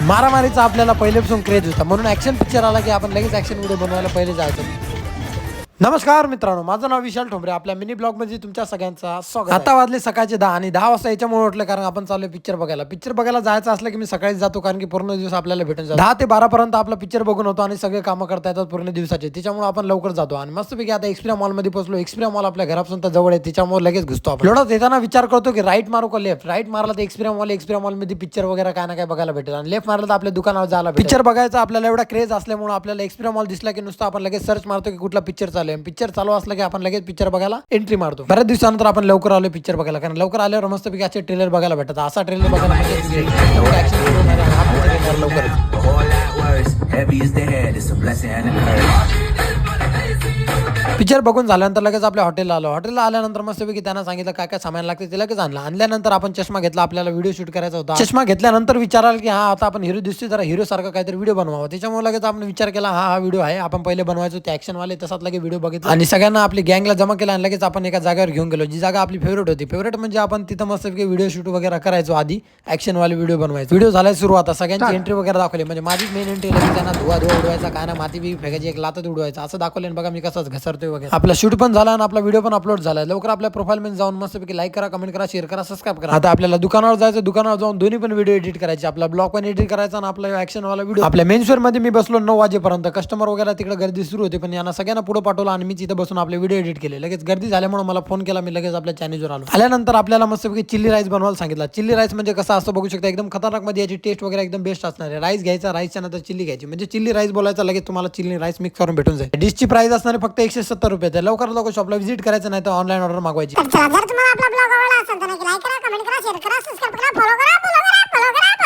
मारामारीचा आपल्याला पहिलेपासून क्रेज होता, म्हणून ऍक्शन पिक्चर आला की आपण लगेच ऍक्शन व्हिडिओ बनवायला पहिले जायचं. नमस्कार मित्रांनो, माझं नाव विशाल ठोंबरे. आपल्या मिनी ब्लॉग मध्ये तुमच्या सगळ्यांचा स्वागत. आता वाजले सकाळचे 10 आणि 10 वाजता याच्यामुळे उठलं कारण आपण चालू पिक्चर बघायला. पिक्चर बघायला जायचं असलं की मी सकाळीच जातो कारण की पूर्ण दिवस आपल्याला भेटून जातो. 10 ते 12 पर्यंत आपला पिक्चर बघून होतो आणि सगळे कामं करता येतात पूर्ण दिवसाचे. त्याच्यामुळे आपण लवकर जातो आणि मस्तपैकी आता एक्सप्रिया मॉल मध्ये पोहोचलो. एक्सप्रिया मॉल आपल्या घरापासून तर जवळ आहे, त्याच्यामुळे लगेच घुसतो आपण. एवढं येताना विचार करतो की राईट मारू का लेफ्ट. राईट मारला तर एक्सप्रिया मॉल मध्ये पिक्चर वगैरे काय ना काय बघायला भेटेल आणि लेफ्ट मारला तर आपल्या दुकानावर जायला भेटेल. पिक्चर बघायचा आपल्याला एवढा क्रेज असल्यामुळे आपल्याला एक्सप्रिया मॉल दिसला की नुसतं आपण लगेच सर्च मारतो की कुठला पिक्चर चालू आहे. पिक्चर चालू असला की आपण लगेच पिक्चर बघायला एंट्री मारतो. बऱ्याच दिवसानंतर आपण लवकर आलो पिक्चर बघायला, कारण लवकर आल्यावर मस्तपैकी असे ट्रेलर बघायला भेटतात. असा ट्रेलर बघायला पिक्चर बघून झाल्यानंतर लगेच आपल्या हॉटेलला आलो. हॉटेलला आल्यानंतर मस्तपैकी त्यांना सांगितलं काय काय सामान लागते ते लगेच आणलं. आणल्यानंतर आपण चष्मा घेतला, आपल्याला व्हिडिओ शूट करायचा होता. चष्मा घेतल्यानंतर विचार आला की हा आता आपण हिरो दिसतोय, जरा हिरो सारखा काहीतरी व्हिडिओ बनवावा. त्याच्यामुळे लगेच आपण विचार केला हा व्हिडिओ आहे, आपण पहिले बनवायचो ते ऍक्शन वाले, तसाच लगेच व्हिडिओ बघितला आणि सगळ्यांना आपली गँगला जमा केला आणि लगेच आपण एका जागेवर घेऊन गेलो. जी जागा आपली फेवरेट होती. फेवरेट म्हणजे आपण तिथं मस्तपैकी व्हिडिओ शूट वगैरे करायचो. आधी ऍक्शन वाले व्हिडिओ बनवायचो. व्हिडिओ झाला सुरू, आता सगळ्यांची एंट्री वगैरे दाखवली. म्हणजे माझी मेन एंट्री लगेच त्यांना धुवा उडवायचा, काय ना माती बी फेकायची, एक लातात उडवायचा असं दाखवलं. बघा मी कसंच घसरतोय वगैरे. आपला शूट पण झाला आणि आपला व्हिडिओ पण अपलोड झाला. लवकर आपल्या प्रोफाइल मध्ये जाऊन मस्तपैकी लाईक करा, कमेंट करा, शेअर करा, सबस्क्राईब करा. आता आपल्याला दुकानावर जायचं, दुकानावर जाऊन दोन्ही पण व्हिडिओ एडिट करायचे. आपला ब्लॉग पण एडिट करायचा आणि आपला ऍक्शन वाला व्हिडिओ. आपल्या मेन्सवेअर मध्ये मी बसलो 9 वाजेपर्यंत. कस्टमर वगैरे तिकडे गर्दी सुरू होती, पण यांना सगळ्यांना पुढे पाठवलं आणि मी तिथे बसून आपले व्हिडिओ एडिट केले. लगेच गर्दी झाल्यामुळे मला फोन केला, मी लगेच आपल्या चॅनेलवर आलो. आल्यानंतर आपल्याला मस्तपैकी चिल्ली राईस बनवायला सांगितला. चिल्ली राईस म्हणजे कसं असं बघू शकता, एकदम खतरनाक मध्ये याची टेस्ट वगैरे एकदम बेस्ट असणार आहे. राईस घ्यायचा, राईसच्या नंतर चिल्ली घ्यायची, म्हणजे चिल्ली राईस बोलायचा, लगेच तुम्हाला चिल्ली राईस मिक्स करून भेटून जाईल. डिशची प्राइस असणार आहे फक्त 170 रुपये. लवकर लवकर शॉपला व्हिजिट करायचं, नाही तर ऑनलाईन ऑर्डर मागवायची. जर तुम्हाला आपला ब्लॉग आवडला असेल तर लाईक करा, कमेंट करा, शेअर करा, सबस्क्राइब करा, फॉलो करा.